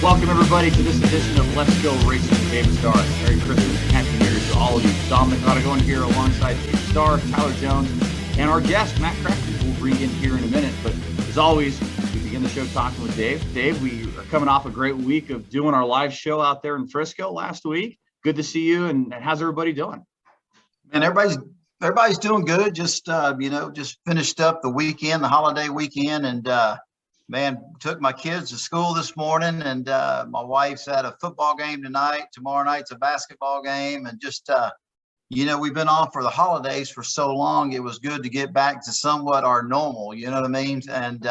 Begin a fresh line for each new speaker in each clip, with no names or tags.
Welcome, everybody, to this edition of Let's Go Racing with David Starr. Merry Christmas and Happy New Year to all of you. Dominic Aragon here alongside David Starr, Tyler Jones, and our guest, Matt Crafton, who we'll bring in here in a minute. But as always, we begin the show talking with Dave. Dave, we are coming off a great week of doing our live show out there in Frisco last week. Good to see you, and how's everybody doing?
Man, everybody's doing good. Just just finished up the weekend, the holiday weekend, and man, took my kids to school this morning, and my wife's at a football game tonight. Tomorrow night's a basketball game, and just we've been off for the holidays for so long. It was good to get back to somewhat our normal. You know what I mean? And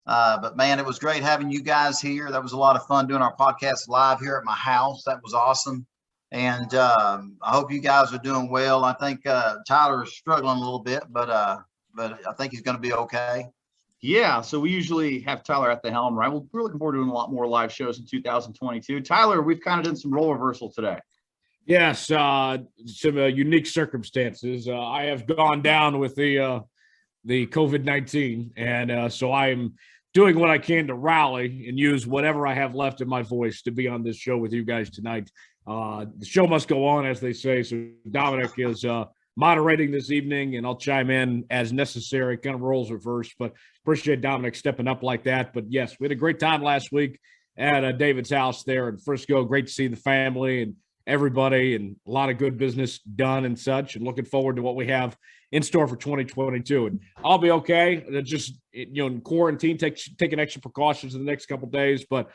but man, it was great having you guys here. That was a lot of fun doing our podcast live here at my house. That was awesome. And I hope you guys are doing well. I think Tyler is struggling a little bit, but I think he's going to be okay.
Yeah, so we usually have Tyler at the helm, right? We're looking forward to doing a lot more live shows in 2022. Tyler, we've kind of done some role reversal today.
Yes, some unique circumstances. I have gone down with the COVID-19, and so I am doing what I can to rally and use whatever I have left in my voice to be on this show with you guys tonight. The show must go on, as they say. So Dominic is moderating this evening, and I'll chime in as necessary, kind of roles reversed, but appreciate Dominic stepping up like that. But yes, we had a great time last week at David's house there in Frisco. Great to see the family and everybody, and a lot of good business done and such, and looking forward to what we have in store for 2022. And I'll be okay. Just, in quarantine, taking extra precautions in the next couple of days, but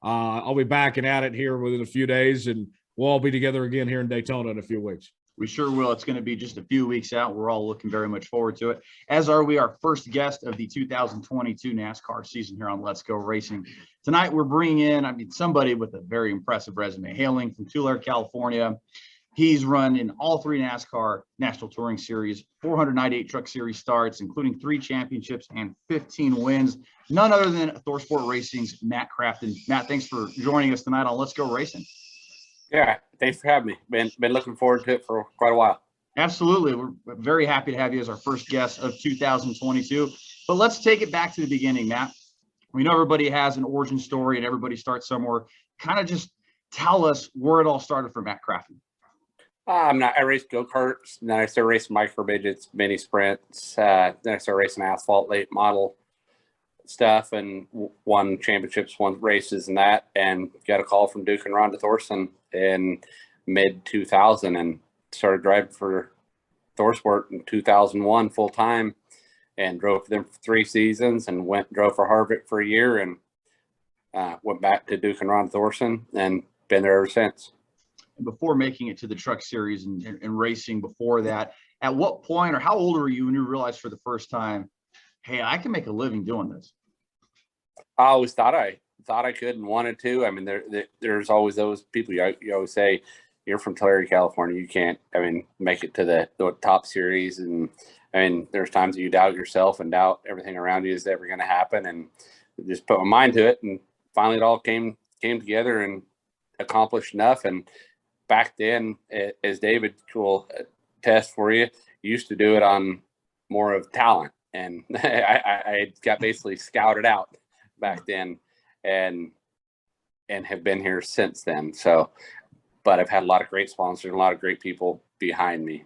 I'll be back and at it here within a few days, and we'll all be together again here in Daytona in a few weeks.
We sure will. It's going to be just a few weeks out. We're all looking very much forward to it, as are we, our first guest of the 2022 NASCAR season here on Let's Go Racing. Tonight, we're bringing in, somebody with a very impressive resume, hailing from Tulare, California. He's run in all three NASCAR National Touring Series, 498 Truck Series starts, including 3 championships and 15 wins. None other than ThorSport Racing's Matt Crafton. Matt, thanks for joining us tonight on Let's Go Racing.
Yeah, thanks for having me. Been looking forward to it for quite a while.
Absolutely. We're very happy to have you as our first guest of 2022. But let's take it back to the beginning, Matt. We know everybody has an origin story and everybody starts somewhere. Kind of just tell us where it all started for Matt Crafton.
I raced go-karts, then I started racing micro midgets, mini sprints, then I started racing asphalt, late model stuff, and won championships, won races and that, and got a call from Duke and Rhonda Thorson in mid-2000 and started driving for ThorSport in 2001 full-time, and drove for them for 3 seasons, and drove for Harvick for a year, and went back to Duke and Rhonda Thorson and been there ever since.
Before making it to the Truck Series and racing before that, at what point or how old were you when you realized for the first time, hey, I can make a living doing this?
I always thought I could and wanted to. There's always those people you always say, you're from Tulare, California, you can't, make it to the top series. And there's times that you doubt yourself and doubt everything around you is ever going to happen. And just put my mind to it. And finally it all came together and accomplished enough. And back then, as David will attest for you, used to do it on more of talent. And I got basically scouted out back then and have been here since then. So, but I've had a lot of great sponsors and a lot of great people behind me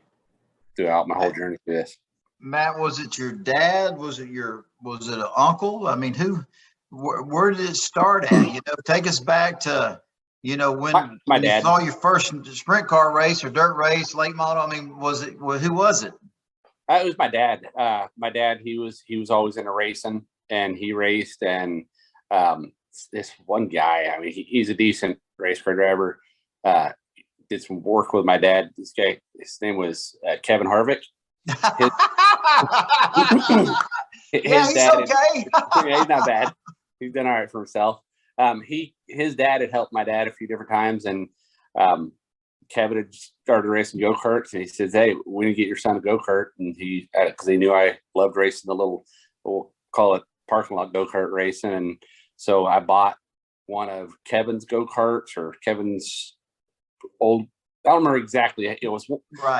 throughout my whole journey through this.
Matt, was it your dad? Was it an uncle? Where did it start at? Take us back to, when
my dad.
You saw your first sprint car race or dirt race, late model. Who was it?
It was my dad. My dad, he was always into racing, and he raced. And this one guy, he's a decent race car driver. Did some work with my dad. This guy, his name was Kevin Harvick.
He's okay.
Yeah, he's not bad. He's done all right for himself. His dad had helped my dad a few different times, and Kevin had started racing go-karts, and he says, hey, we need to get your son a go-kart. And he, because he knew I loved racing the little, we'll call it parking lot go-kart racing. And so I bought one of Kevin's go-karts or Kevin's old, I don't remember exactly. It was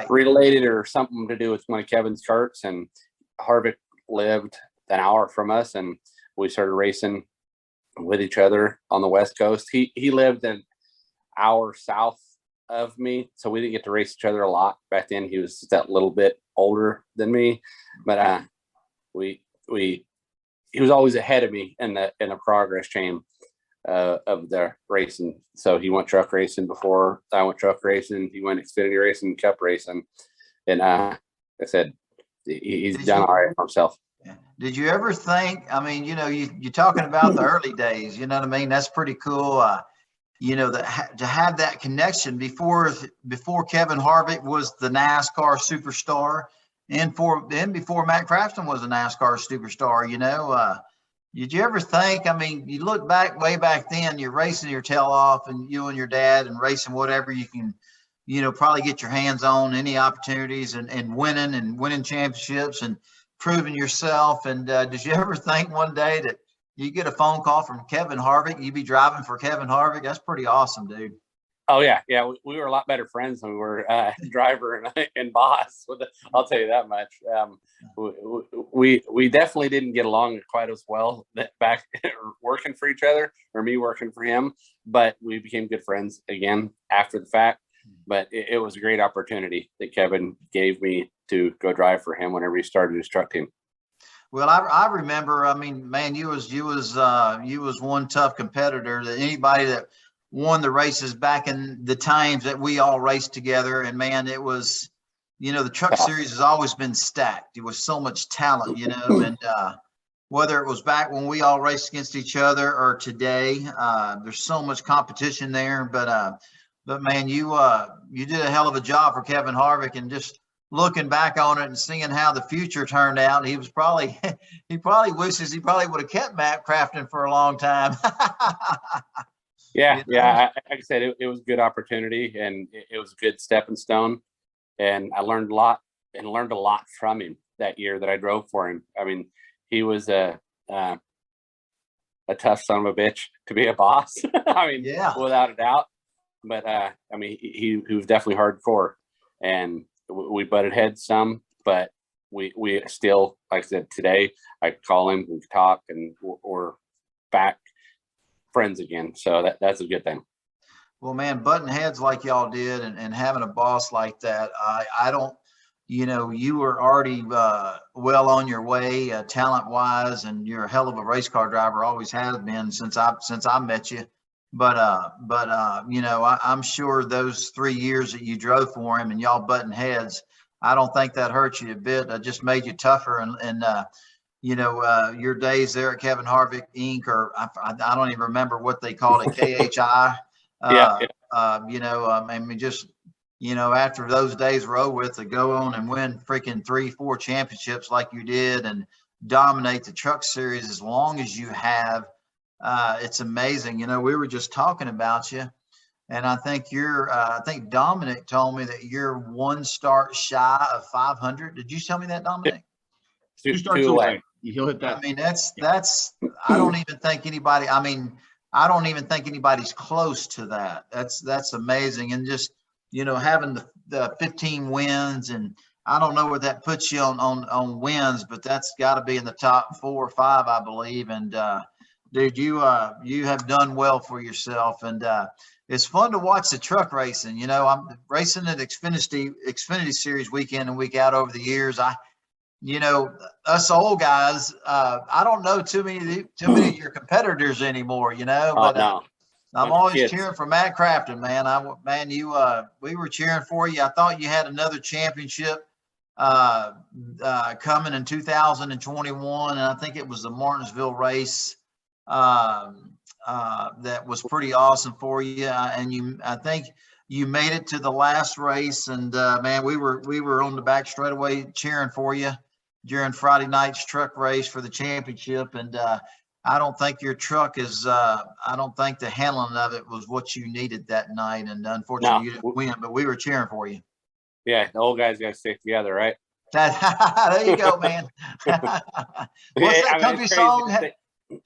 related or something to do with one of Kevin's karts. And Harvick lived an hour from us, and we started racing with each other on the West Coast. He lived an hour south of me, so we didn't get to race each other a lot back then. He was that little bit older than me, but he was always ahead of me in the progress chain of the racing. So he went truck racing before I went truck racing. He went Xfinity racing, Cup racing, and like I said, he's done all right for himself.
Did you ever think? I mean, you're talking about the early days. You know what I mean? That's pretty cool. To have that connection before Kevin Harvick was the NASCAR superstar, and before Matt Crafton was a NASCAR superstar. Did you ever think? I mean, you look back way back then. You're racing your tail off, and you and your dad, and racing whatever you can, probably get your hands on, any opportunities, and winning championships and proving yourself. And did you ever think one day that you get a phone call from Kevin Harvick, you be driving for Kevin Harvick? That's pretty awesome, dude.
Oh yeah. We were a lot better friends when we were driver and boss. I'll tell you that much. We definitely didn't get along quite as well back working for each other, or me working for him. But we became good friends again after the fact. But it was a great opportunity that Kevin gave me to go drive for him whenever he started his truck team.
Well, I remember. I mean, man, you was one tough competitor. That anybody that won the races back in the times that we all raced together, and man, it was, the truck series has always been stacked. It was so much talent, and whether it was back when we all raced against each other or today, there's so much competition there. But man, you did a hell of a job for Kevin Harvick, and just looking back on it and seeing how the future turned out, he probably wishes he probably would have kept Matt Crafton for a long time.
Yeah. Like I said, it was a good opportunity, and it was a good stepping stone. And I learned a lot from him that year that I drove for him. I mean, he was a tough son of a bitch to be a boss. I mean, yeah, without a doubt. But I mean, he was definitely hardcore, and we butted heads some, but we still, like I said, today I call him, we talk, and we're back friends again. So that's a good thing.
Well, man, butting heads like y'all did, and having a boss like that, I don't, you were already well on your way talent wise, and you're a hell of a race car driver, always has been since I met you. But I'm sure those 3 years that you drove for him and y'all butting heads, I don't think that hurt you a bit. It just made you tougher. And your days there at Kevin Harvick Inc., or I don't even remember what they called it, KHI. I mean, just, after those days were over with, to go on and win freaking 3-4 championships like you did, and dominate the truck series as long as you have. It's amazing. We were just talking about you, and I think I think Dominic told me that you're one start shy of 500. Did you tell me that, Dominic?
2 starts away. He'll hit that.
I mean, that's, I don't even think anybody's close to that. That's amazing. And just, having the 15 wins, and I don't know where that puts you on wins, but that's got to be in the top 4 or 5, I believe. And, dude, you have done well for yourself, and it's fun to watch the truck racing. I'm racing at Xfinity Series week in and week out over the years. Us old guys, I don't know too many of your competitors anymore. But
no.
I'm always cheering for Matt Crafton, man. We were cheering for you. I thought you had another championship coming in 2021, and I think it was the Martinsville race. That was pretty awesome for you, and I think you made it to the last race, and man, we were on the back straightaway cheering for you during Friday night's truck race for the championship. And I don't think your truck is I don't think the handling of it was what you needed that night, and unfortunately you didn't win, but we were cheering for you.
Yeah, the old guys got to stick together, right?
There you go, man. What's that country song?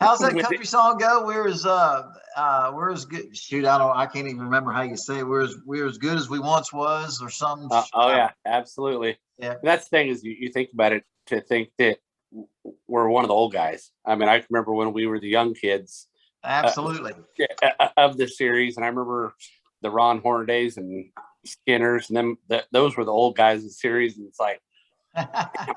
How's that country song go? We're as good. Shoot, I can't even remember how you say it. We're as good as we once was, or something.
Yeah, absolutely. Yeah. And that's the thing is, you think about it, to think that we're one of the old guys. I mean, I remember when we were the young kids.
Absolutely.
Of the series, and I remember the Ron Hornaday and Skinners, and them. Those were the old guys of the series, and it's like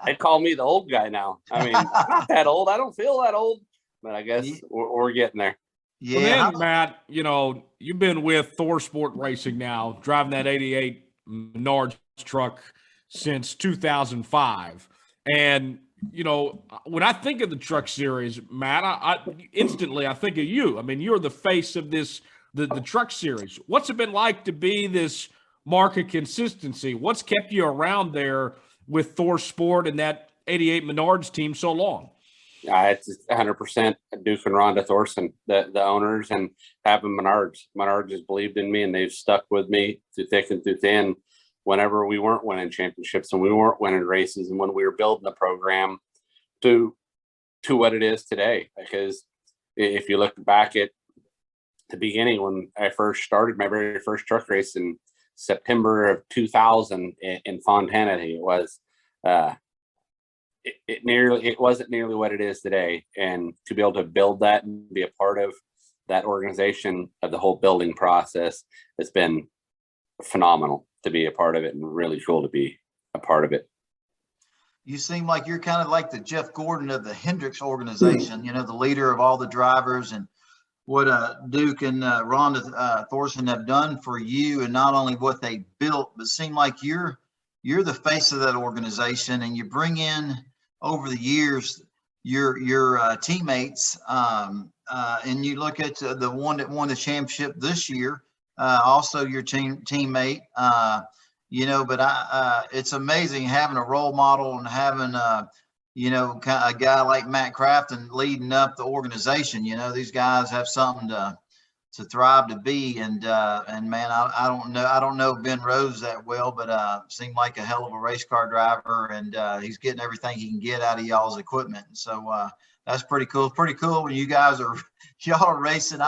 they call me the old guy now. I mean, I'm not that old. I don't feel that old, but I guess we're getting there.
Yeah. Well, then, Matt, you've been with ThorSport Racing now, driving that '88 Menards truck since 2005, and when I think of the truck series, Matt, I instantly think of you. I mean, you're the face of the truck series. What's it been like to be this mark of consistency? What's kept you around there with ThorSport and that '88 Menards team so long?
It's 100% Duke and Rhonda Thorson, the owners, and having Menards. Menards has believed in me, and they've stuck with me through thick and through thin. Whenever we weren't winning championships and we weren't winning races, and when we were building the program to what it is today. Because if you look back at the beginning, when I first started my very first truck race in September of 2000 in Fontana, it was it wasn't nearly what it is today. And to be able to build that and be a part of that organization, of the whole building process, it's been phenomenal to be a part of it, and really cool to be a part of it.
You seem like you're kind of like the Jeff Gordon of the Hendricks organization, the leader of all the drivers, and what Duke and Rhonda Thorson have done for you, and not only what they built, but seem like you're the face of that organization, and you bring in over the years your teammates, and you look at the one that won the championship this year. Also your teammate, but it's amazing having a role model and having, a guy like Matt Crafton leading up the organization. These guys have something to thrive to be. And man, I don't know Ben Rose that well, but seemed like a hell of a race car driver, and he's getting everything he can get out of y'all's equipment. So that's pretty cool. Pretty cool when y'all are racing.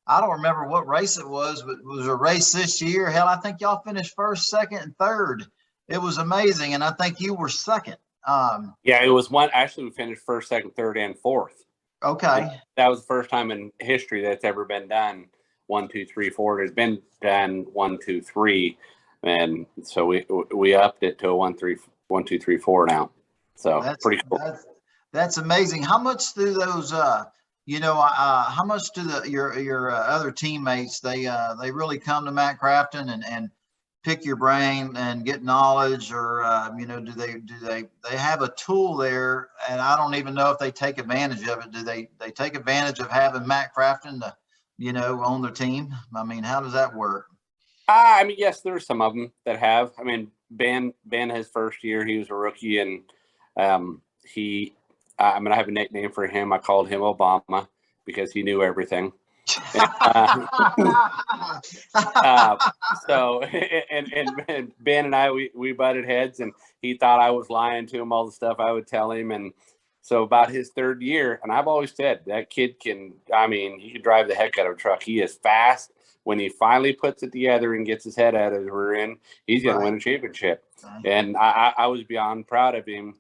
I don't remember what race it was, but it was a race this year. Hell, I think y'all finished first, second, and third. It was amazing, and I think you were second.
Yeah, it was one. Actually, we finished first, second, third, and fourth.
Okay.
That was the first time in history that's ever been done. 1, 2, 3, 4. It has been done 1, 2, 3, and so we upped it to a 1, 2, 3, 4 now. So that's pretty cool.
That's amazing. How much do those? How much do your other teammates, they really come to Matt Crafton and pick your brain and get knowledge, or do they have a tool there? And I don't even know if they take advantage of it. Do they take advantage of having Matt Crafton on their team? I mean, how does that work?
Yes, there's some of them that have. I mean, Ben his first year, he was a rookie, and I have a nickname for him. I called him Obama because he knew everything. So Ben and I, we butted heads, and he thought I was lying to him, all the stuff I would tell him. And so about his third year, and I've always said that kid he can drive the heck out of a truck. He is fast. When he finally puts it together and gets his head out of his rear end, he's going to win a championship. And I was beyond proud of him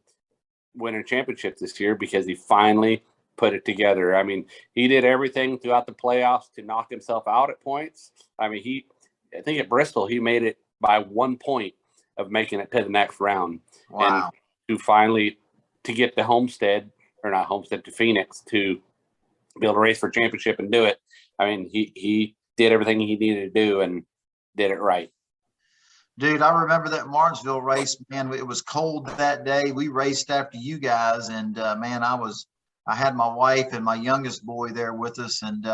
winning a championship this year, because he finally put it together. I mean, he did everything throughout the playoffs to knock himself out at points. I mean, I think at Bristol, he made it by 1 point of making it to the next round.
Wow.
And to get to Phoenix to be able to race for championship and do it. I mean, he did everything he needed to do and did it right.
Dude, I remember that Martinsville race, man. It was cold that day. We raced after you guys, and man, I had my wife and my youngest boy there with us, and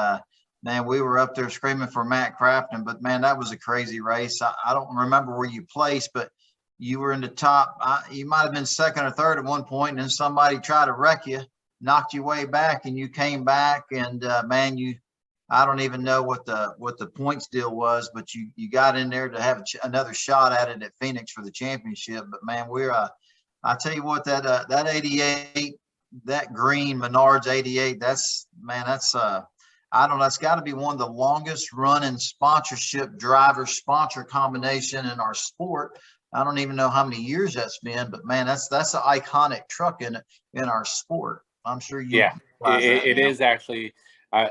man, we were up there screaming for Matt Crafton. But man, that was a crazy race. I don't remember where you placed, but you were in the top. You might have been second or third at one point, and then somebody tried to wreck you, knocked you way back, and you came back, and man, I don't even know what the points deal was, but you got in there to have another shot at it at Phoenix for the championship. But man, I tell you what, that 88, that green Menards 88, that's I don't know, it's got to be one of the longest running sponsorship driver sponsor combination in our sport. I don't even know how many years that's been, but man, that's an iconic truck in our sport. I'm sure you
Yeah,
realize that
it
now.
is actually.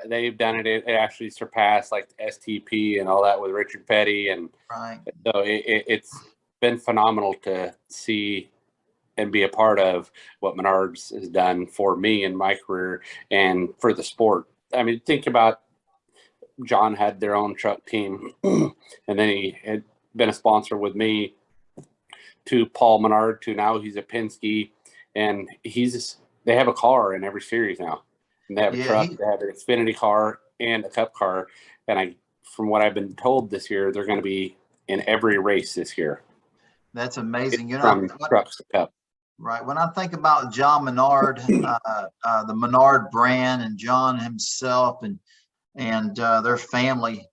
They've done it. It actually surpassed like the STP and all that with Richard Petty, and
Right.
so it's been phenomenal to see and be a part of what Menards has done for me in my career and for the sport. I mean, think about John had their own truck team, and then he had been a sponsor with me to Paul Menard to now he's at Penske, and they have a car in every series now. And they have a truck, they have an Xfinity car and a Cup car. And from what I've been told this year, they're going to be in every race this year.
That's amazing.
From trucks to Cup.
Right. When I think about John Menard, the Menard brand, and John himself, and their family,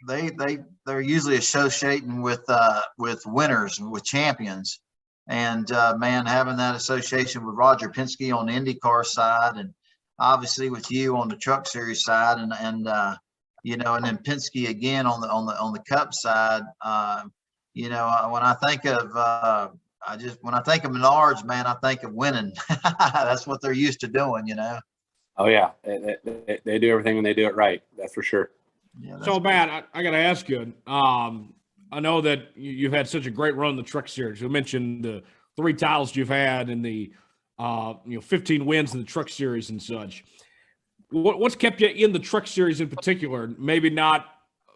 they're usually associating with winners and with champions. And man, having that association with Roger Penske on the IndyCar side, and obviously with you on the Truck Series side, and then Penske again on the Cup side. When I think of Menards, man, I think of winning. That's what they're used to doing,
Oh yeah, they do everything and they do it right. That's for sure.
Yeah, so Matt, I got to ask you. I know that you've had such a great run in the Truck Series. You mentioned the 3 titles you've had and the 15 wins in the Truck Series and such. What's kept you in the Truck Series in particular? Maybe not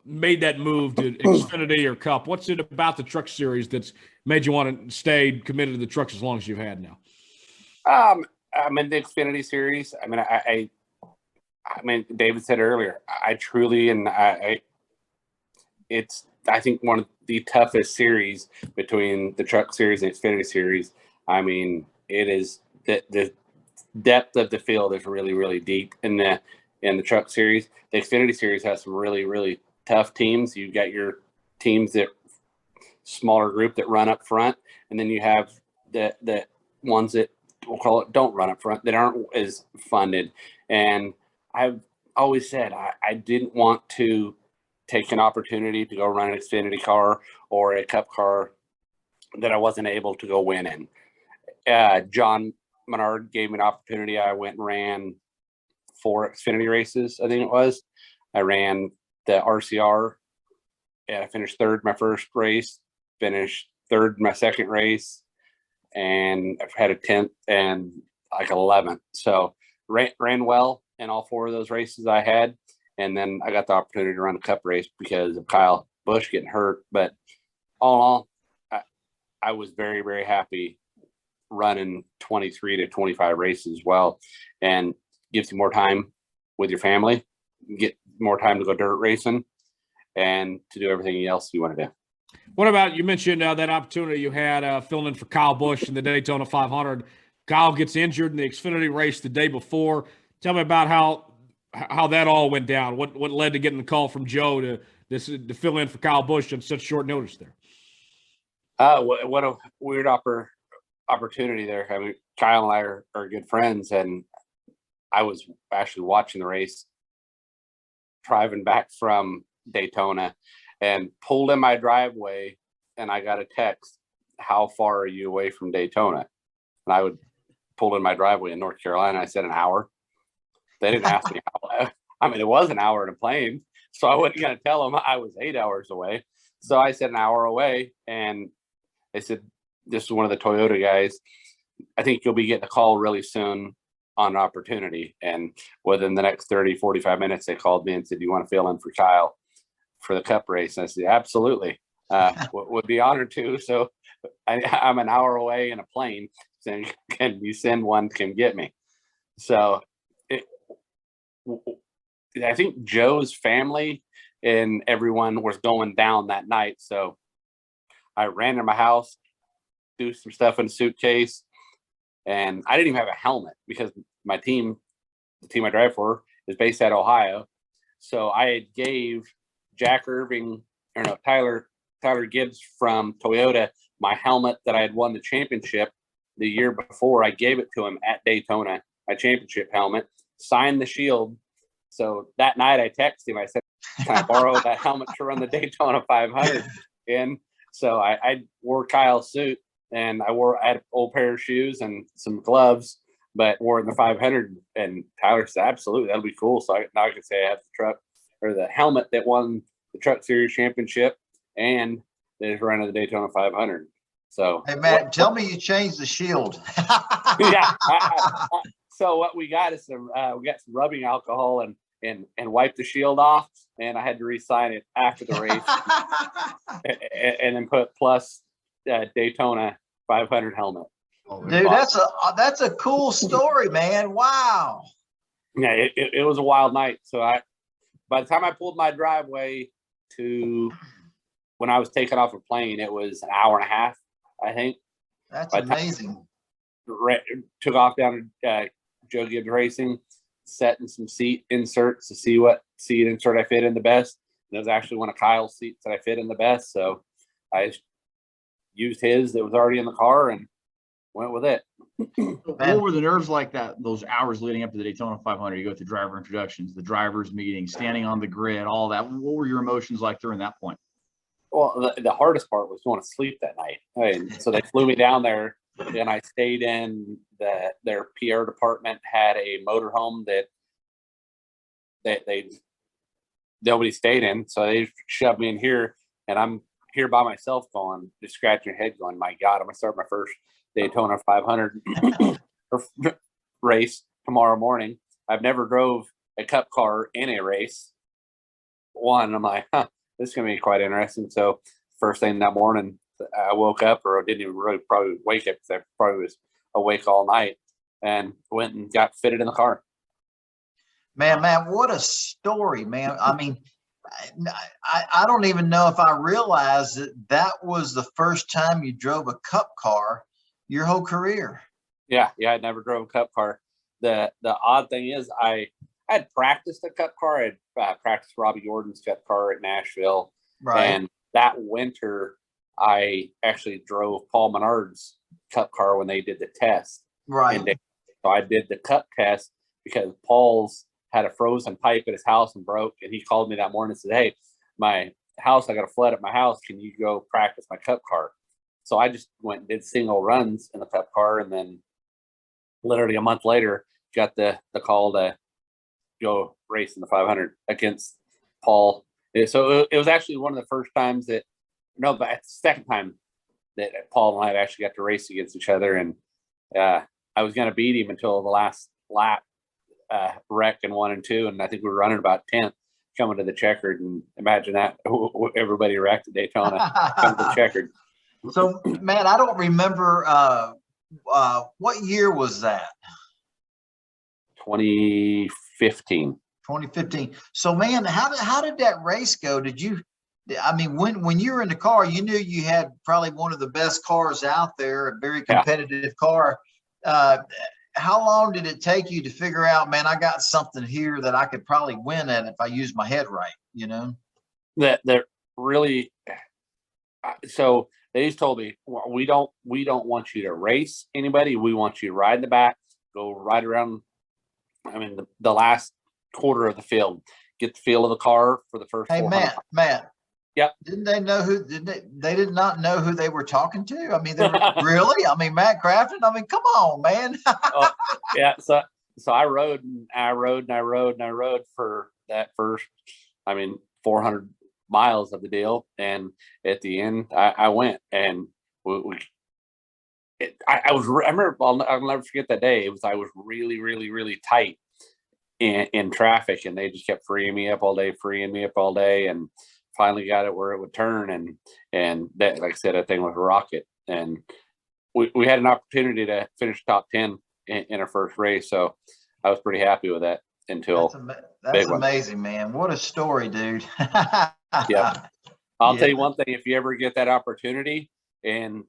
made that move to Xfinity or Cup. What's it about the Truck Series that's made you want to stay committed to the trucks as long as you've had now?
I'm in the Xfinity Series. I mean, I mean, David said earlier, I truly, and it's, I think, one of the toughest series between the Truck Series and Xfinity Series. I mean, it is the depth of the field is really, really deep in the Truck Series. The Xfinity Series has some really, really tough teams. You've got your teams that smaller group that run up front, and then you have the ones that we'll call it don't run up front, that aren't as funded. And I've always said I didn't want to take an opportunity to go run an Xfinity car or a Cup car that I wasn't able to go win in. John Menard gave me an opportunity. I went and ran 4 Xfinity races, I think it was. I ran the RCR, and I finished 3rd my first race, finished 3rd my second race, and I've had a 10th and like 11th. So ran well in all 4 of those races I had. And then I got the opportunity to run a Cup race because of Kyle Busch getting hurt. But all in all, I was very, very happy running 23 to 25 races as well, and gives you more time with your family, get more time to go dirt racing, and to do everything else you want to do.
What about, you mentioned that opportunity you had filling in for Kyle Busch in the Daytona 500. Kyle gets injured in the Xfinity race the day before. Tell me about how that all went down. What led to getting the call from Joe to fill in for Kyle Busch on such short notice there?
What a weird opportunity there. I mean, Kyle and I are good friends, and I was actually watching the race driving back from Daytona, and pulled in my driveway, and I got a text, "How far are you away from Daytona?" And I would pull in my driveway in North Carolina. I said an hour. They didn't ask me how. I mean, it was an hour in a plane, so I wasn't going to tell them I was 8 hours away. So I said an hour away, and they said, "This is one of the Toyota guys. I think you'll be getting a call really soon on an opportunity." And within the next 30, 45 minutes, they called me and said, "Do you want to fill in for Kyle for the Cup race?" And I said, "Absolutely. Would be honored to." So I'm an hour away in a plane saying, "Can you send one, come get me?" So I think Joe's family and everyone was going down that night. So I ran to my house, do some stuff in a suitcase, and I didn't even have a helmet because my team, the team I drive for, is based out of Ohio. So I gave Tyler Gibbs from Toyota my helmet that I had won the championship the year before. I gave it to him at Daytona, my championship helmet, signed the shield. So that night I texted him. I said, "Can I borrow that helmet to run the Daytona 500 in?" So I wore Kyle's suit, and I had an old pair of shoes and some gloves, but wore it in the 500. And Tyler said, absolutely, that'll be cool. So now I can say I have the truck or the helmet that won the Truck Series championship and is running the Daytona 500. So,
hey, Matt, tell me you changed the shield.
yeah. So what we got is we got some rubbing alcohol and wipe the shield off, and I had to re-sign it after the race, and then put plus Daytona 500 helmet.
Dude, that's a cool story, man. Wow.
Yeah, it was a wild night. So by the time I pulled my driveway to when I was taking off a plane, it was an hour and a half, I think.
That's amazing.
Took off down to Joe Gibbs Racing, setting some seat inserts to see what seat insert I fit in the best. And it was actually one of Kyle's seats that I fit in the best. So I used his that was already in the car and went with it.
What were the nerves like those hours leading up to the Daytona 500? You go through driver introductions, the drivers meeting, standing on the grid, all that. What were your emotions like during that point?
Well, the hardest part was going to sleep that night. And so they flew me down there, and I stayed in their PR department had a motorhome that nobody stayed in. So they shoved me in here, and I'm here by myself going, just scratching your head going, my God, I'm going to start my first Daytona 500 race tomorrow morning. I've never drove a cup car in a race. I'm like, this is going to be quite interesting. So first thing that morning, I woke up, or I didn't even really probably wake up because I probably was awake all night, and went and got fitted in the car.
Man, what a story, man. I mean, I don't even know if I realized that was the first time you drove a cup car your whole career.
Yeah, I never drove a cup car. The odd thing is I had practiced a cup car. I had practiced Robbie Gordon's cup car at Nashville.
Right.
And that winter, I actually drove Paul Menard's cup car when they did the test.
Right.
So I did the cup test because Paul's had a frozen pipe at his house and broke. And he called me that morning and said, hey, my house, I got a flood at my house. Can you go practice my cup car? So I just went and did single runs in the cup car. And then literally a month later, got the call to go race in the 500 against Paul. So it was actually one of the first times but it's the second time that Paul and I actually got to race against each other. And I was going to beat him until the last lap wreck in 1 and 2. And I think we were running about 10th coming to the checkered. And imagine that everybody wrecked at Daytona coming to the checkered.
So, man, I don't remember what year was that?
2015.
2015. So, man, how did that race go? When you were in the car, you knew you had probably one of the best cars out there, a very competitive car. How long did it take you to figure out, man, I got something here that I could probably win at if I use my head right, you know?
That really, so they just told me, we don't want you to race anybody. We want you to ride in the back, go right around. The last quarter of the field, get the feel of the car for the first.
Hey, Matt.
Yep.
Didn't they know who? They did not know who they were talking to. I mean, they were really. I mean, Matt Crafton. I mean, come on, man.
Yeah. So I rode for that first. 400 miles of the deal, and at the end, I went, and I remember, I'll never forget that day. I was really, really, really tight in traffic, and they just kept freeing me up all day, and finally got it where it would turn. And that, like I said, that thing was a rocket. And we had an opportunity to finish top 10 in our first race. So I was pretty happy with that until
that's amazing, man. What a story, dude.
Yeah. I'll tell you one thing, if you ever get that opportunity and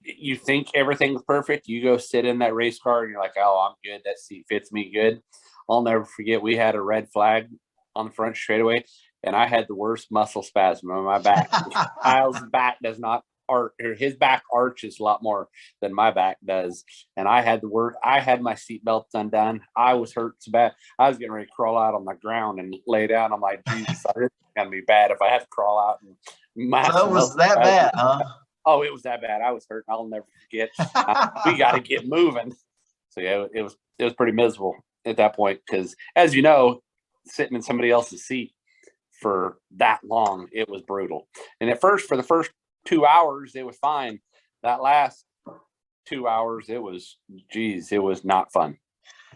you think everything's perfect, you go sit in that race car and you're like, oh, I'm good. That seat fits me good. I'll never forget, we had a red flag on the front straightaway, and I had the worst muscle spasm on my back. Kyle's back does not his back arches a lot more than my back does. And I had my seatbelts undone. I was hurt so bad. I was getting ready to crawl out on the ground and lay down. I'm like, Jesus, this is going to be bad if I have to crawl out. And
So it was that bad, huh?
Oh, it was that bad. I was hurt. I'll never forget. We got to get moving. So yeah, it was pretty miserable at that point because, as you know, sitting in somebody else's seat for that long, it was brutal. And at first, for the first 2 hours, it was fine. That last 2 hours, it was not fun.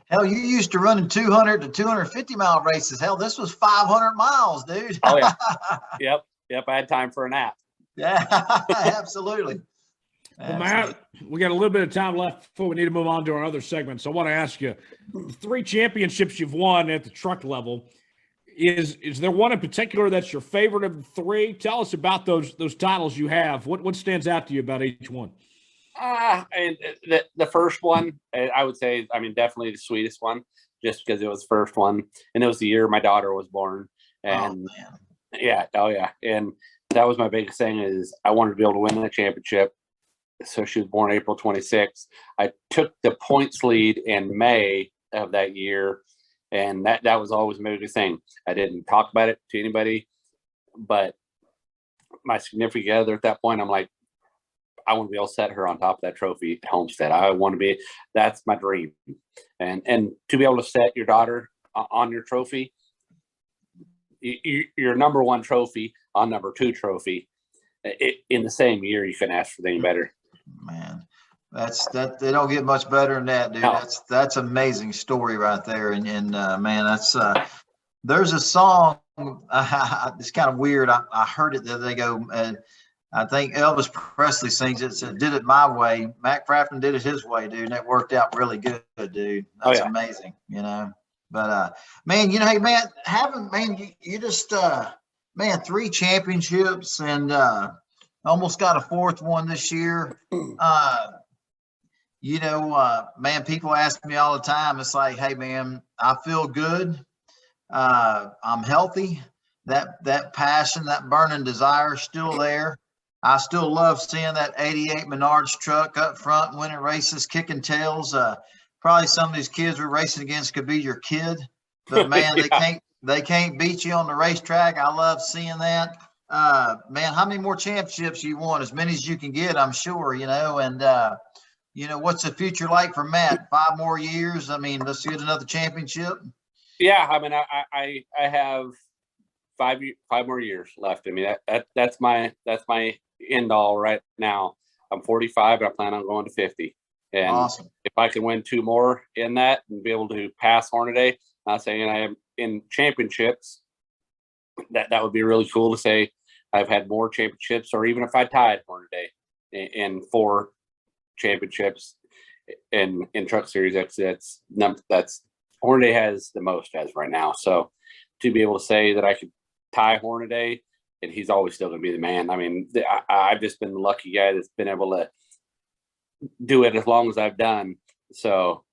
Hell, you used to running 200 to 250 mile races. Hell, this was 500 miles, dude.
Oh yeah. Yep. I had time for a nap.
Yeah, absolutely.
Well, Matt, we got a little bit of time left before we need to move on to our other segments. So I want to ask you, the 3 championships you've won at the truck level, is there one in particular that's your favorite of the 3? Tell us about those titles you have. What stands out to you about each one?
And the first one, I would say, I mean, definitely the sweetest one, just because it was the first one, and it was the year my daughter was born. And and that was my biggest thing is I wanted to be able to win the championship. So she was born April 26th. I took the points lead in May of that year, and that was always my biggest thing. I didn't talk about it to anybody, but my significant other at that point, I'm like, I want to be able to set her on top of that trophy at Homestead. That's my dream. And to be able to set your daughter on your trophy, your number 1 trophy on number 2 trophy in the same year, you couldn't ask for anything better.
Man, they don't get much better than that, dude.
No.
That's amazing story right there. And man, that's there's a song. It's kind of weird. I heard it the other day. I think Elvis Presley sings it. Said, "Did it my way." Matt Crafton did it his way, dude. And it worked out really good, dude. That's amazing, you know. But man, you know, hey, man, you just man, 3 championships and almost got a 4th one this year. You know, man, people ask me all the time. It's like, hey, man, I feel good. I'm healthy. That passion, that burning desire is still there. I still love seeing that 88 Menards truck up front, winning races, kicking tails. Probably some of these kids we're racing against could be your kid, but man, they can't beat you on the racetrack. I love seeing that. Man, how many more championships you want? As many as you can get, I'm sure, you know. And you know, what's the future like for Matt? 5 more years? I mean, let's get another championship.
Yeah, I mean, I have 5 more years left. I mean, that's my end all right now. I'm 45, but I plan on going to 50. And
awesome.
If I can win 2 more in that and be able to pass Hornaday, not saying I am in championships, that would be really cool to say I've had more championships, or even if I tied Hornaday in 4 championships in Truck Series, that's Hornaday has the most as right now. So to be able to say that I could tie Hornaday, and he's always still going to be the man. I mean, I've just been the lucky guy that's been able to do it as long as I've done. So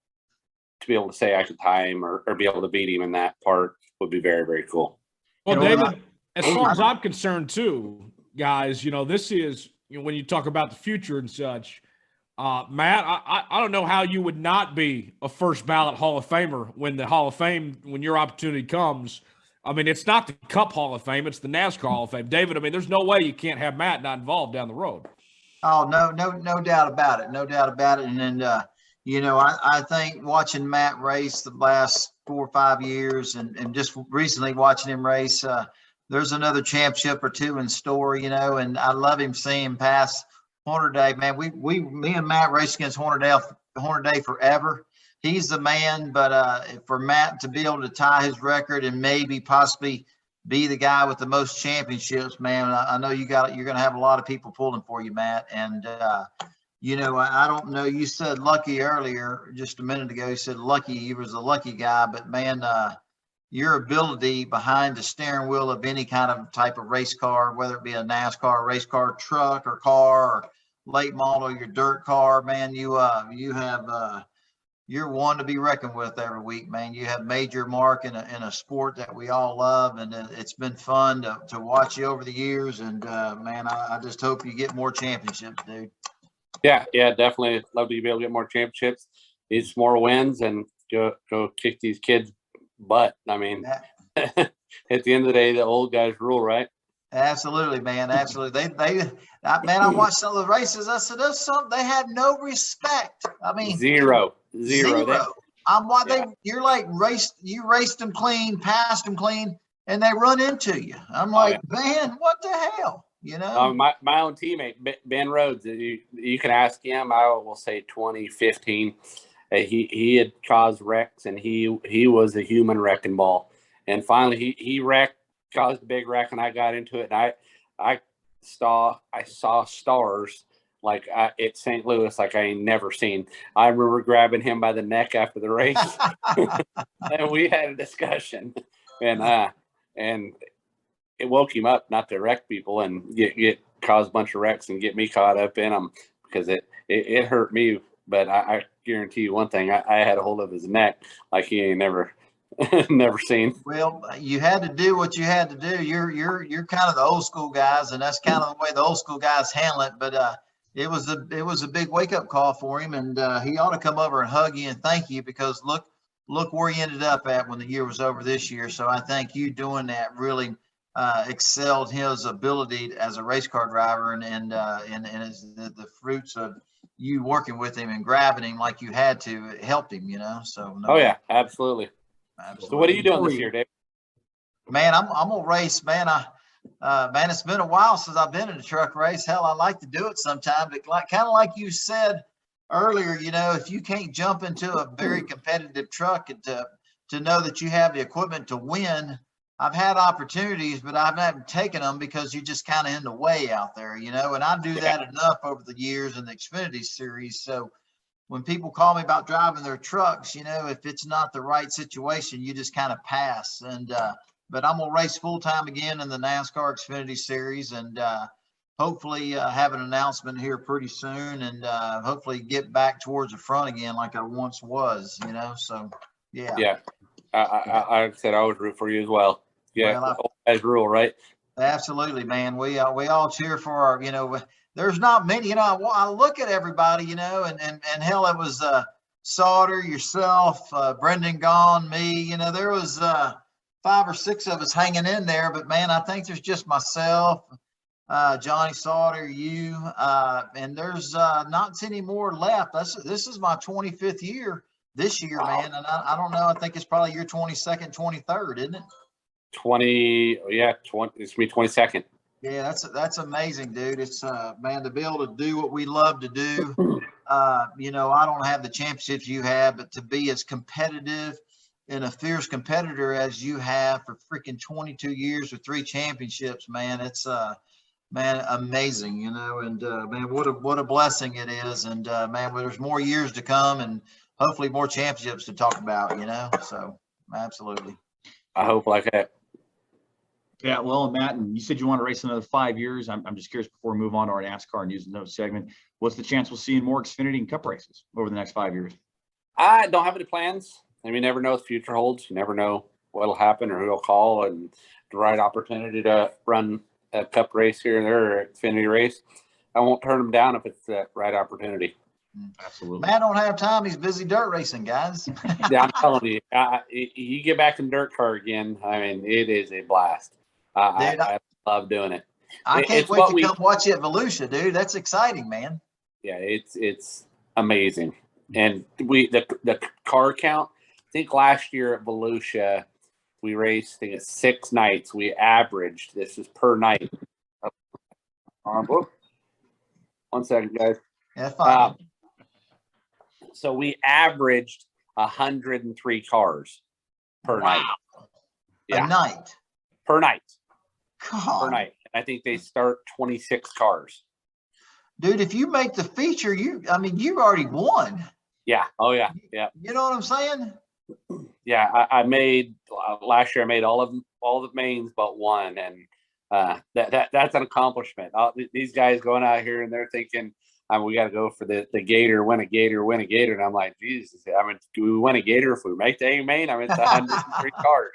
to be able to say I could tie him or be able to beat him in that part would be very, very cool.
Well, David, as far as I'm concerned too, guys, you know, this is, you know, when you talk about the future and such, Matt, I don't know how you would not be a first ballot Hall of Famer when the Hall of Fame, when your opportunity comes. I mean, it's not the Cup Hall of Fame, it's the NASCAR Hall of Fame. David, I mean, there's no way you can't have Matt not involved down the road.
Oh, no doubt about it. No doubt about it. And then, you know, I think watching Matt race the last 4 or 5 years and just recently watching him race, there's another championship or 2 in store, you know, and I love him seeing him pass Hornaday. Man, me and Matt race against Hornaday forever. He's the man, but for Matt to be able to tie his record and maybe possibly be the guy with the most championships, man, I know you're going to have a lot of people pulling for you, Matt. And, you know, I don't know. You said lucky earlier, just a minute ago. You said lucky. You was a lucky guy, but man, your ability behind the steering wheel of any kind of type of race car, whether it be a NASCAR race car, truck, or car, or late model, your dirt car, man, you have you're one to be reckoned with every week, man. You have made your mark in a sport that we all love, and it's been fun to watch you over the years. And man, I just hope you get more championships, dude.
Yeah, definitely. Love to be able to get more championships, need some more wins, and go kick these kids' butt. I mean, at the end of the day, the old guys rule, right?
Absolutely, man. Absolutely. Man, I watched some of the races. I said, they have no respect. I mean,
Zero.
I'm what you're like you raced them clean, passed them clean, and they run into you. I'm like, man, what the hell? You know,
my own teammate, Ben Rhodes, you can ask him. I will say 2015. He had caused wrecks, and he was a human wrecking ball. And finally, he caused a big wreck, and I got into it, and I saw stars like at St. Louis like I ain't never seen. I remember grabbing him by the neck after the race, and we had a discussion, and it woke him up not to wreck people and get cause a bunch of wrecks and get me caught up in them, because it hurt me. But I guarantee you one thing, I had a hold of his neck like he ain't never seen.
Well, you had to do what you had to do. You're kind of the old school guys, and that's kind of the way the old school guys handle it. But it was a big wake up call for him, and he ought to come over and hug you and thank you, because look where he ended up at when the year was over this year. So I think you doing that really excelled his ability as a race car driver, and the fruits of you working with him and grabbing him like you had to, it helped him, you know. So
yeah, absolutely. So what are you doing this year, Dave?
Man, I'm gonna race, man. Man, it's been a while since I've been in a truck race. Hell, I like to do it sometime, but kind of like you said earlier, you know, if you can't jump into a very competitive truck and to know that you have the equipment to win, I've had opportunities, but I haven't taken them because you're just kind of in the way out there, you know. And I do that enough over the years in the Xfinity series. So when people call me about driving their trucks, you know, if it's not the right situation, you just kind of pass. And but I'm gonna race full time again in the NASCAR Xfinity series, and hopefully have an announcement here pretty soon, and hopefully get back towards the front again like I once was, you know. So yeah.
I said I would root for you as well. Yeah, well, as rule, right?
Absolutely, man. We all cheer for our, you know. There's not many, you know. I look at everybody, you know, and hell, it was Sauter, yourself, Brendan Gaughan, me. You know, there was 5 or 6 of us hanging in there. But man, I think there's just myself, Johnny Sauter, you, and there's not any more left. This is my 25th year this year, man. And I don't know. I think it's probably your 22nd, 23rd, isn't it?
20. It's gonna be 22nd.
Yeah, that's amazing, dude. It's man, to be able to do what we love to do. You know, I don't have the championships you have, but to be as competitive and a fierce competitor as you have for freaking 22 years with 3 championships, man, it's man, amazing, you know. And man, what a blessing it is. And man, there's more years to come, and hopefully more championships to talk about, you know. So absolutely.
I hope like that.
Yeah, well, Matt, and you said you want to race another 5 years. I'm just curious, before we move on to our NASCAR and use the note segment, what's the chance we'll see in more Xfinity and Cup races over the next 5 years?
I don't have any plans. I mean, you never know what the future holds. You never know what'll happen or who'll call, and the right opportunity to run a Cup race here and there, or Xfinity race. I won't turn them down if it's the right opportunity.
Absolutely.
Matt don't have time. He's busy dirt racing, guys.
Yeah, I'm telling you, you get back in dirt car again. I mean, it is a blast. I love doing it.
I can't wait to come watch you at Volusia, dude. That's exciting, man.
Yeah, it's amazing. And the car count, I think last year at Volusia, we raced, I think it's 6 nights. We averaged, this is per night. 1 second, guys.
Yeah, fine.
So we averaged 103 cars per night.
Yeah. A night.
Per night.
God.
Per night. I think they start 26 cars.
Dude, if you make the feature, you already won.
Yeah. Oh yeah. Yeah.
You know what I'm saying?
Yeah. I made last year. I made all the mains but one, and that's an accomplishment. These guys going out here and they're thinking, we got to go for the Gator, win a Gator, win a Gator. And I'm like, Jesus, I mean, do we win a Gator if we make the A main? I mean, it's 103 cars.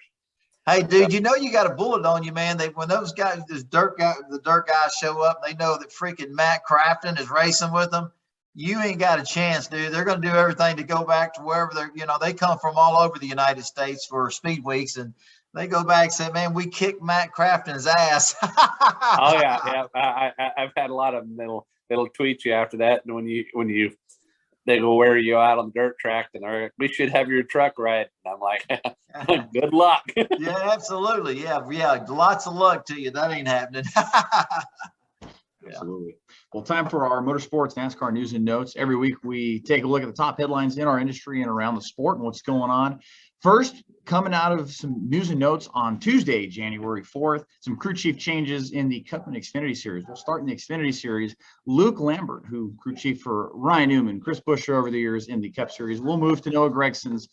Hey, dude, you know you got a bullet on you, man. When those guys, the dirt guys show up, they know that freaking Matt Crafton is racing with them. You ain't got a chance, dude. They're going to do everything to go back to wherever they come from all over the United States for speed weeks, and they go back and say, man, we kicked Matt Crafton's ass.
Oh yeah. I've had a lot of them. They'll tweet you after that, and when they go wear you out on the dirt track, and they're like, we should have your truck ride. And I'm like, good luck.
Yeah, absolutely. Yeah. Lots of luck to you. That ain't happening.
Absolutely. Well, time for our motorsports NASCAR news and notes. Every week we take a look at the top headlines in our industry and around the sport and what's going on. First, coming out of some news and notes on Tuesday, January 4th, some crew chief changes in the Cup and Xfinity Series. We'll start in the Xfinity Series. Luke Lambert, who crew chief for Ryan Newman, Chris Buescher over the years in the Cup Series, will move to Noah Gregson's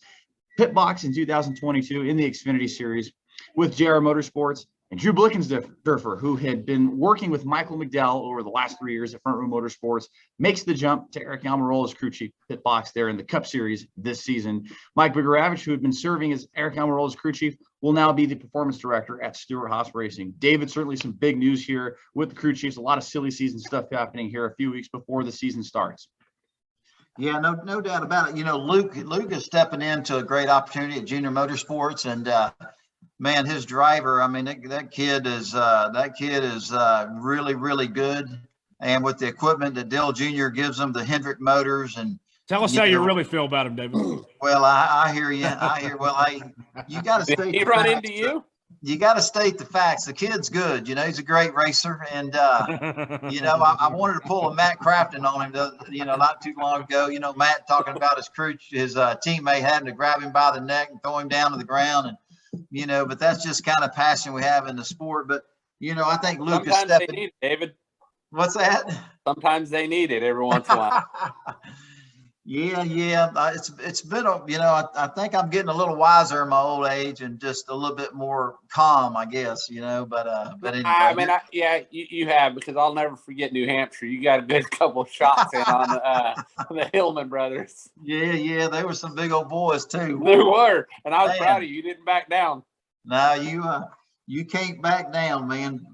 pit box in 2022 in the Xfinity Series with JR Motorsports. And Drew Blickensderfer, who had been working with Michael McDowell over the last 3 years at Front Row Motorsports, makes the jump to Eric Almirola's crew chief pit box there in the Cup Series this season. Mike Bigoravich, who had been serving as Eric Almirola's crew chief, will now be the performance director at Stewart-Haas Racing. David, certainly some big news here with the crew chiefs. A lot of silly season stuff happening here a few weeks before the season starts.
Yeah, no doubt about it. Luke is stepping into a great opportunity at Junior Motorsports, and man, his driver, I mean, that kid is really, really good. And with the equipment that Dale Jr. gives him, the Hendrick motors, and
tell us how you really feel about him, David.
Well, I hear you. Well, you got to state
he run into you.
You got to state the facts. The kid's good. He's a great racer, and I wanted to pull a Matt Crafton on him. Not too long ago. Matt talking about his teammate having to grab him by the neck and throw him down to the ground, and but that's just kind of passion we have in the sport. But I think Luke is stepping.
They need it, David.
What's that?
Sometimes they need it every once in a while.
Yeah. It's been I think I'm getting a little wiser in my old age and just a little bit more calm, I guess. But anyway.
I mean, you have, because I'll never forget New Hampshire. You got a good couple of shots in on the Hillman brothers.
Yeah, they were some big old boys too.
They were, and I was proud of you. You didn't back down.
No, you can't back down, man.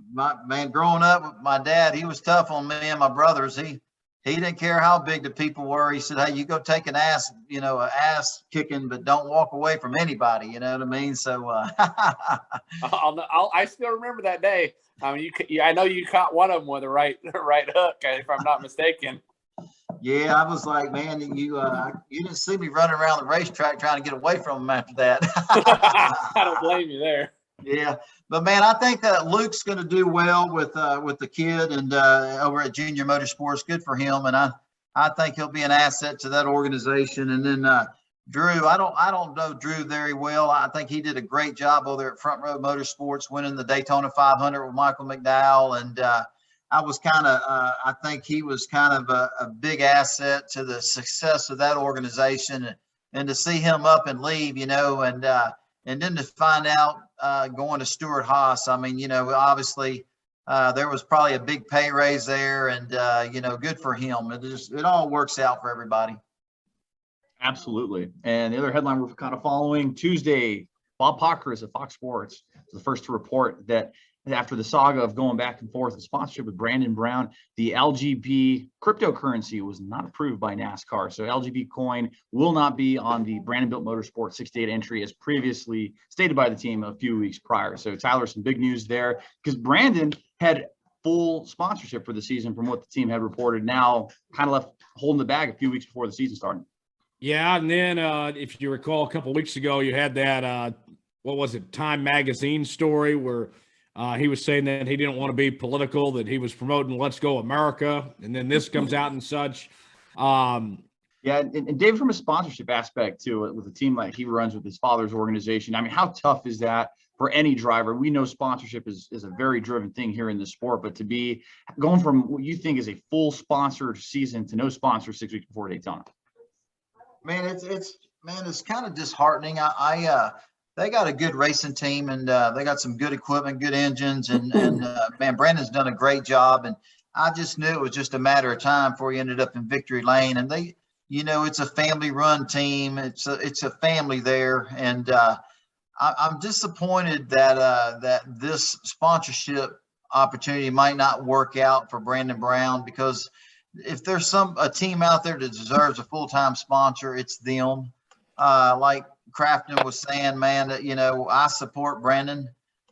Growing up with my dad, he was tough on me and my brothers. He didn't care how big the people were. He said, hey, you go take an ass kicking, but don't walk away from anybody. You know what I mean? So
I still remember that day. I mean, I know you caught one of them with a right hook, if I'm not mistaken.
Yeah, I was like, man, you didn't see me running around the racetrack trying to get away from him after that.
I don't blame you there.
Yeah, but man, I think that Luke's going to do well with the kid and over at Junior Motorsports. Good for him, and I think he'll be an asset to that organization. And then Drew, I don't know Drew very well. I think he did a great job over there at Front Row Motorsports, winning the Daytona 500 with Michael McDowell, and I think he was kind of a big asset to the success of that organization, and to see him up and leave, and then to find out going to Stewart-Haas. I mean, obviously there was probably a big pay raise there, and good for him. It all works out for everybody.
Absolutely. And the other headline we're kind of following Tuesday, Bob Pockris of Fox Sports was the first to report that after the saga of going back and forth with sponsorship with Brandon Brown, the LGB cryptocurrency was not approved by NASCAR. So LGB coin will not be on the Brandon Built Motorsport 6-date entry as previously stated by the team a few weeks prior. So Tyler, some big news there, because Brandon had full sponsorship for the season from what the team had reported, now kind of left holding the bag a few weeks before the season started.
Yeah, and then if you recall, a couple of weeks ago, you had that, Time Magazine story where he was saying that he didn't want to be political, that he was promoting Let's Go America, and then this comes out and such.
Yeah, and David, from a sponsorship aspect too, with a team like he runs with his father's organization, I mean, how tough is that for any driver? We know sponsorship is a very driven thing here in the sport, but to be going from what you think is a full sponsor season to no sponsor 6 weeks before Daytona.
Man, it's kind of disheartening. They got a good racing team, and they got some good equipment, good engines, and man, Brandon's done a great job. And I just knew it was just a matter of time before he ended up in victory lane. And they, it's a family run team. It's a family there. And I'm disappointed that this sponsorship opportunity might not work out for Brandon Brown, because if there's a team out there that deserves a full-time sponsor, it's them. Like Crafton was saying, man, that, I support Brandon.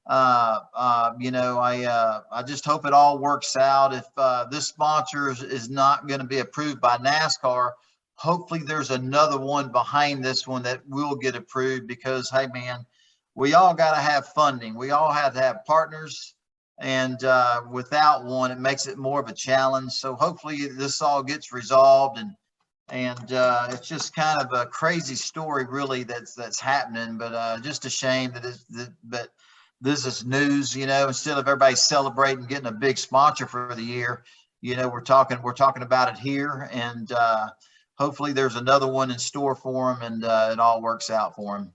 I just hope it all works out. If this sponsor is not going to be approved by NASCAR, hopefully there's another one behind this one that will get approved, because, hey, man, we all got to have funding. We all have to have partners. And without one, it makes it more of a challenge. So hopefully this all gets resolved. And it's just kind of a crazy story, really, that's happening. But just a shame but this is news. Instead of everybody celebrating getting a big sponsor for the year, we're talking about it here. And hopefully there's another one in store for him, and it all works out for him.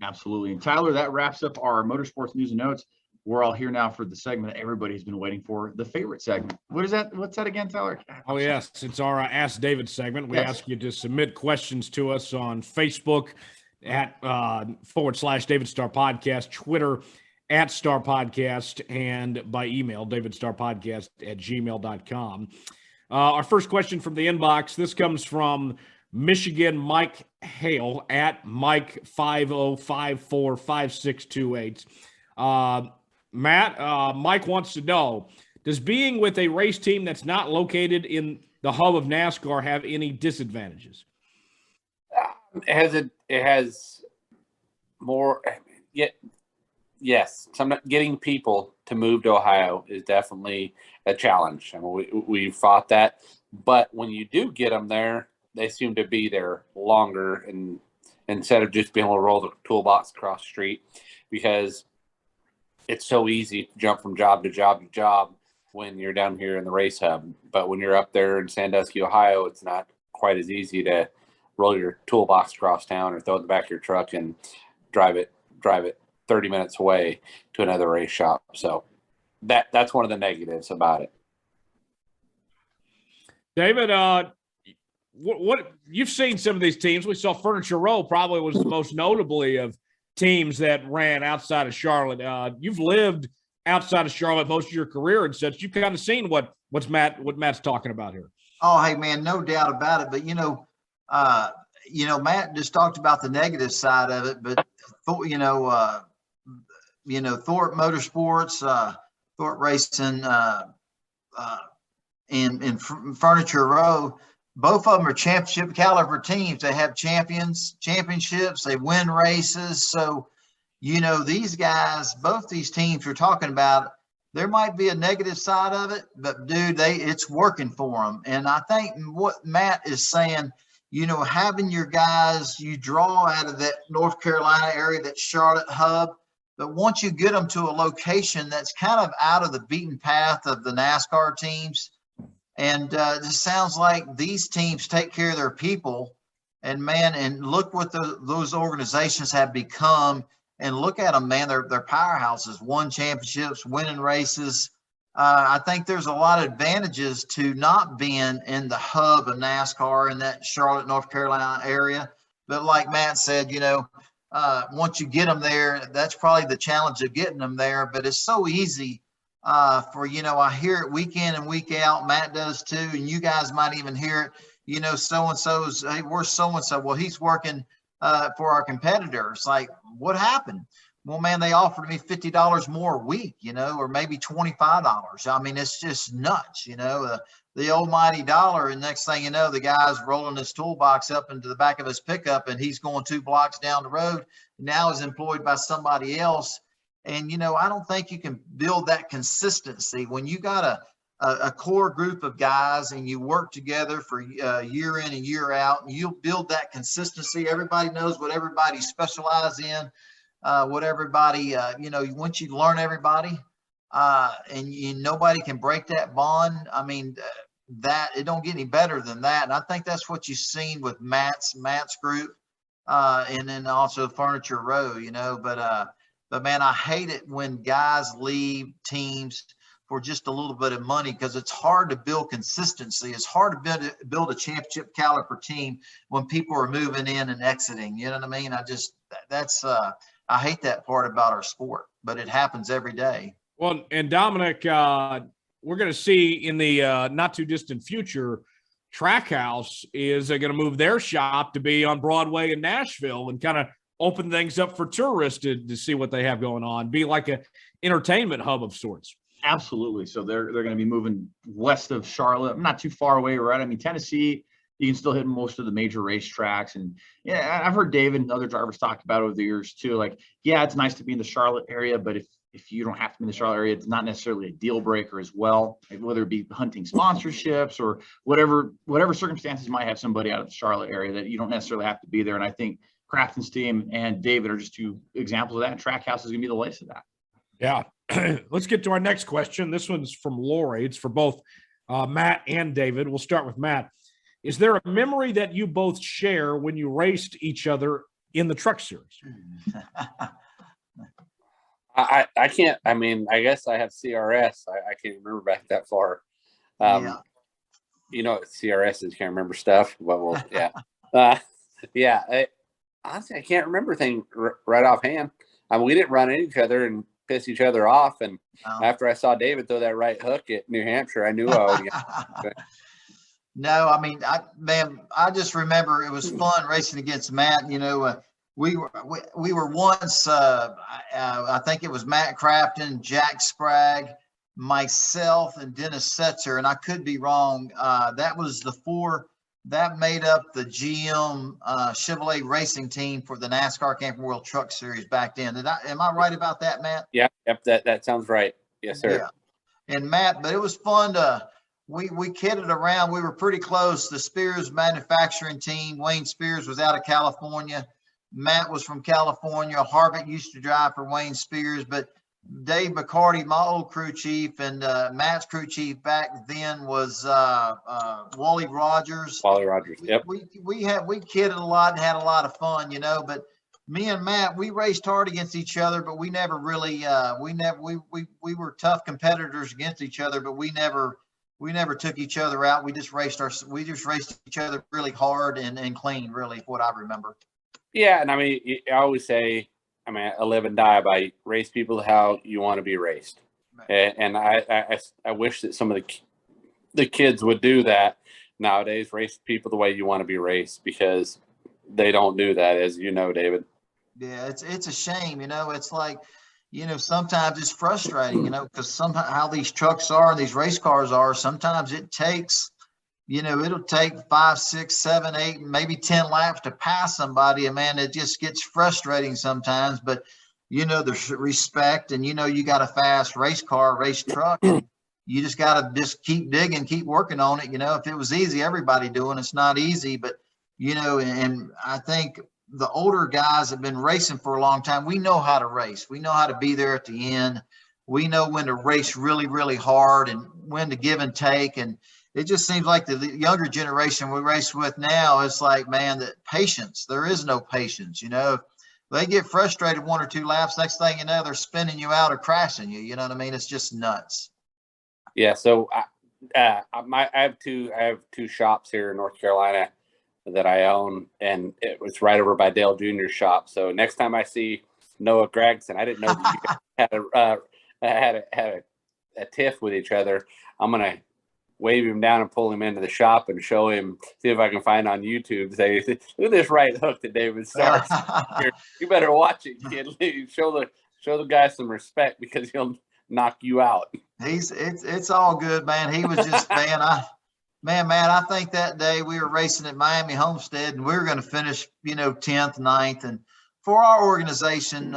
Absolutely. And Tyler, that wraps up our motorsports news and notes. We're all here now for the segment that everybody's been waiting for, the favorite segment. What is that? What's that again, Tyler?
Oh, yes. It's our Ask David segment. We ask you to submit questions to us on Facebook at /David Starr Podcast, Twitter at Star Podcast, and by email, davidstarpodcast@gmail.com. Our first question from the inbox. This comes from Michigan Mike Hale at Mike 50545628. Matt, Mike wants to know, does being with a race team that's not located in the hub of NASCAR have any disadvantages?
It has more. Yes. Getting people to move to Ohio is definitely a challenge. I mean, we fought that, but when you do get them there, they seem to be there longer, and instead of just being able to roll the toolbox across the street, because it's so easy to jump from job to job to job when you're down here in the race hub. But when you're up there in Sandusky, Ohio, it's not quite as easy to roll your toolbox across town or throw it in the back of your truck and drive it 30 minutes away to another race shop. So that's one of the negatives about it.
David, what you've seen some of these teams. We saw Furniture Row probably was the most notably of teams that ran outside of Charlotte. You've lived outside of Charlotte most of your career and such. You've kind of seen what Matt's talking about here.
Oh, hey, man, no doubt about it. But, Matt just talked about the negative side of it. But, Thorpe Motorsports, Thorpe Racing, and Furniture Row, both of them are championship caliber teams. They have championships. They win races. So, these guys, both these teams we're talking about, there might be a negative side of it, but dude, it's working for them. And I think what Matt is saying, having your guys, you draw out of that North Carolina area, that Charlotte hub, but once you get them to a location that's kind of out of the beaten path of the NASCAR teams, and it just sounds like these teams take care of their people. And, man, and look what those organizations have become. And look at them, man, they're powerhouses, won championships, winning races. I think there's a lot of advantages to not being in the hub of NASCAR in that Charlotte, North Carolina area. But like Matt said, once you get them there, that's probably the challenge of getting them there. But it's so easy I hear it week in and week out. Matt does too, and you guys might even hear it. So-and-so's, hey, where's so-and-so? Well, he's working for our competitor. It's like, what happened? Well, man, they offered me $50 more a week, or maybe $25. I mean, it's just nuts, the almighty dollar. And next thing you know, the guy's rolling his toolbox up into the back of his pickup, and he's going 2 blocks down the road. Now is employed by somebody else. And, I don't think you can build that consistency when you got a core group of guys and you work together for year in and year out, and you'll build that consistency. Everybody knows what everybody specializes in, what everybody, once you learn everybody and nobody can break that bond. I mean, that it don't get any better than that. And I think that's what you've seen with Matt's group and then also Furniture Row, but man, I hate it when guys leave teams for just a little bit of money, because it's hard to build consistency. It's hard to build a championship caliber team when people are moving in and exiting. You know what I mean? I hate that part about our sport, but it happens every day.
Well, and Dominic, we're going to see in the not too distant future, Trackhouse is going to move their shop to be on Broadway in Nashville and kind of open things up for tourists to see what they have going on, be like a entertainment hub of sorts.
Absolutely. So they're going to be moving west of Charlotte, not too far away, right? I mean, Tennessee, you can still hit most of the major racetracks. And yeah, I've heard David and other drivers talk about over the years too. Like, yeah, it's nice to be in the Charlotte area, but if you don't have to be in the Charlotte area, it's not necessarily a deal breaker as well. Like, whether it be hunting sponsorships or whatever circumstances, you might have somebody out of the Charlotte area that you don't necessarily have to be there. And I think Crafton's team and David are just two examples of that. And Trackhouse is going to be the place of that.
Yeah. Let's get to our next question. This one's from Lori. It's for both Matt and David. We'll start with Matt. Is there a memory that you both share when you raced each other in the truck series?
I can't. I mean, I guess I have CRS. I can't remember back that far. You know, CRS is can't remember stuff. Well, yeah, yeah. Honestly, I can't remember things right offhand. I mean, we didn't run into each other and piss each other off. And after I saw David throw that right hook at New Hampshire, I knew I would get.
No, I mean, I just remember it was fun racing against Matt. You know, we were once, I think it was Matt Crafton, Jack Sprague, myself, and Dennis Setzer, and I could be wrong. That was the four that made up the GM Chevrolet racing team for the NASCAR Camping World Truck Series back then. Am I right about that, Matt?
Yeah, yep, that sounds right. Yes, sir.
Yeah. And Matt, but it was fun to. We kidded around. We were pretty close. The Spears manufacturing team, Wayne Spears was out of California. Matt was from California. Harvick used to drive for Wayne Spears, but Dave McCarty, my old crew chief, and Matt's crew chief back then was Wally Rogers.
Wally Rogers. Yep.
We kidded a lot and had a lot of fun, you know. But me and Matt, we raced hard against each other, but we never really we were tough competitors against each other, but we never took each other out. We just raced each other really hard and clean, really, what I remember.
Yeah, and I mean, I always say, I mean, I live and die by race people how you want to be raced. Right. And I wish that some of the kids would do that nowadays, race people the way you want to be raced, because they don't do that, as you know, David.
Yeah, it's a shame, you know. It's like, you know, sometimes it's frustrating, you know, because somehow how these trucks are and these race cars are, sometimes it takes, you know, it'll take 5, 6, 7, 8, maybe 10 laps to pass somebody. And man, it just gets frustrating sometimes. But, you know, there's respect, and, you know, you got a fast race car, race truck, and you just got to just keep digging, keep working on it. You know, if it was easy, everybody doing it's not easy. But, you know, and I think the older guys have been racing for a long time. We know how to race. We know how to be there at the end. We know when to race really, really hard and when to give and take. And it just seems like the younger generation we race with now, it's like, man, that patience, there is no patience. You know, they get frustrated 1 or 2 laps. Next thing you know, they're spinning you out or crashing you. You know what I mean? It's just nuts.
Yeah. So I have two shops here in North Carolina that I own, and it was right over by Dale Jr.'s shop. So next time I see Noah Gregson, I didn't know that you guys had a tiff with each other. I'm gonna wave him down and pull him into the shop and show him, see if I can find on YouTube, say, look at this right hook that David Starr. You better watch it, kid. Show the guy some respect, because he'll knock you out.
It's all good, man. He was just man, I think that day we were racing at Miami Homestead, and we were going to finish, you know, 10th, 9th. And for our organization,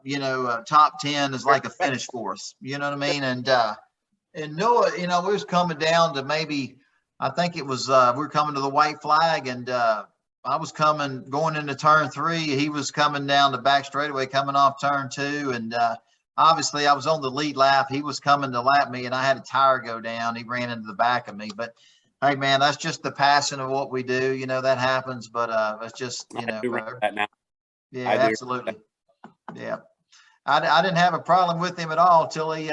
you know, top 10 is like a finish for us. You know what I mean? And Noah, you know, we was coming down to maybe, I think it was, we were coming to the white flag, and I was going into turn 3. He was coming down the back straightaway, coming off turn 2. And obviously I was on the lead lap. He was coming to lap me, and I had a tire go down. He ran into the back of me. But hey, man, that's just the passion of what we do. You know, that happens, but it's just, you know.
That now.
Yeah, absolutely. Yeah. I didn't have a problem with him at all till he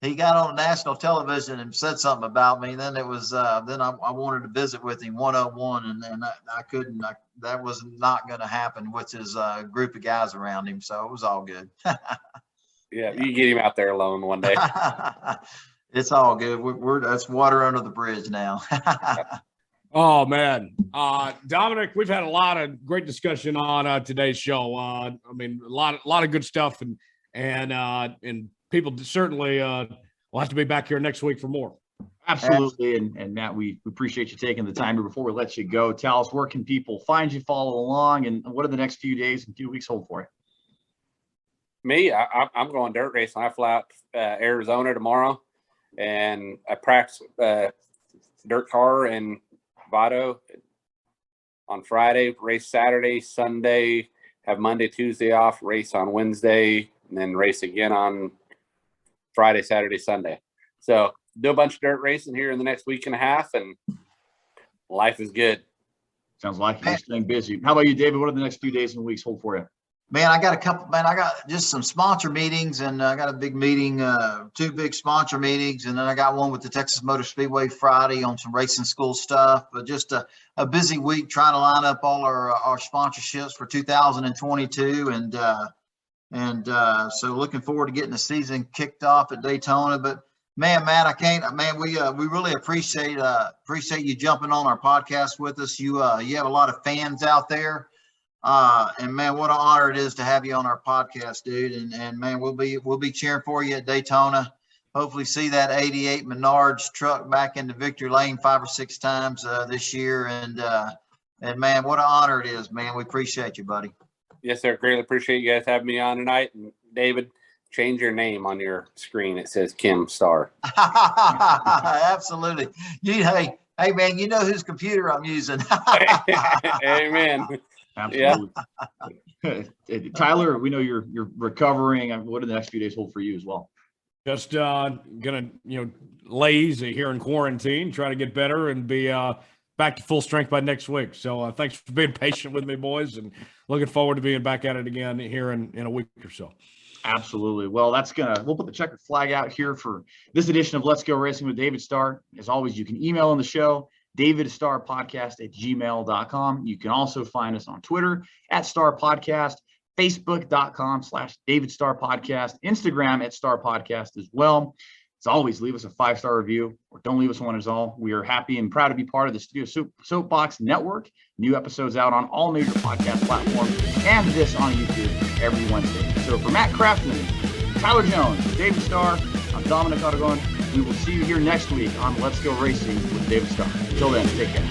he got on national television and said something about me. Then it was then I wanted to visit with him 101, and then I couldn't. That was not going to happen with his group of guys around him. So it was all good.
Yeah, you get him out there alone one day.
It's all good. That's water under the bridge now.
Oh man, Dominic, we've had a lot of great discussion on today's show. I mean, a lot of good stuff, and people certainly will have to be back here next week for more.
Absolutely. And Matt, we appreciate you taking the time here. Before we let you go, tell us, where can people find you, follow along, and what are the next few days and few weeks hold for you?
Me, I'm going dirt racing. I fly out Arizona tomorrow, and I practice dirt car and Vado on Friday, race Saturday, Sunday, have Monday, Tuesday off, race on Wednesday, and then race again on Friday, Saturday, Sunday. So do a bunch of dirt racing here in the next week and a half, and life is good.
Sounds like you're staying busy. How about you, David? What are the next few days and weeks hold for you?
Man, I got just some sponsor meetings, and I got a big meeting, 2 big sponsor meetings, and then I got one with the Texas Motor Speedway Friday on some racing school stuff. But just a busy week trying to line up all our sponsorships for 2022, and so looking forward to getting the season kicked off at Daytona. But man, Matt, we really appreciate you jumping on our podcast with us. You have a lot of fans out there. And man, what an honor it is to have you on our podcast, dude. And man, we'll be cheering for you at Daytona. Hopefully see that 88 Menards truck back into victory lane 5 or 6 times this year. And man, what an honor it is, man. We appreciate you, buddy.
Yes, sir. Greatly appreciate you guys having me on tonight. And David, change your name on your screen. It says Kim Starr.
Absolutely. Hey man, you know whose computer I'm using.
Amen.
Absolutely. Yeah. Tyler, we know you're recovering. What do the next few days hold for you as well?
Just gonna lay easy here in quarantine, try to get better and be back to full strength by next week. So thanks for being patient with me, boys, and looking forward to being back at it again here in a week or so.
Absolutely. Well, we'll put the checkered flag out here for this edition of Let's Go Racing with David Starr. As always, you can email on the show, davidstarrpodcast@gmail.com. You can also find us on Twitter @StarPodcast, Facebook.com/DavidStarrPodcast, Instagram @StarPodcast as well. As always, leave us a 5-star review, or don't leave us one at all. We are happy and proud to be part of the Studio Soapbox Network. New episodes out on all major podcast platforms, and this on YouTube every Wednesday. So for Matt Crafton, Tyler Jones, David Starr, I'm Dominic Aragon. We will see you here next week on Let's Go Racing with David Starr. Until then, take care.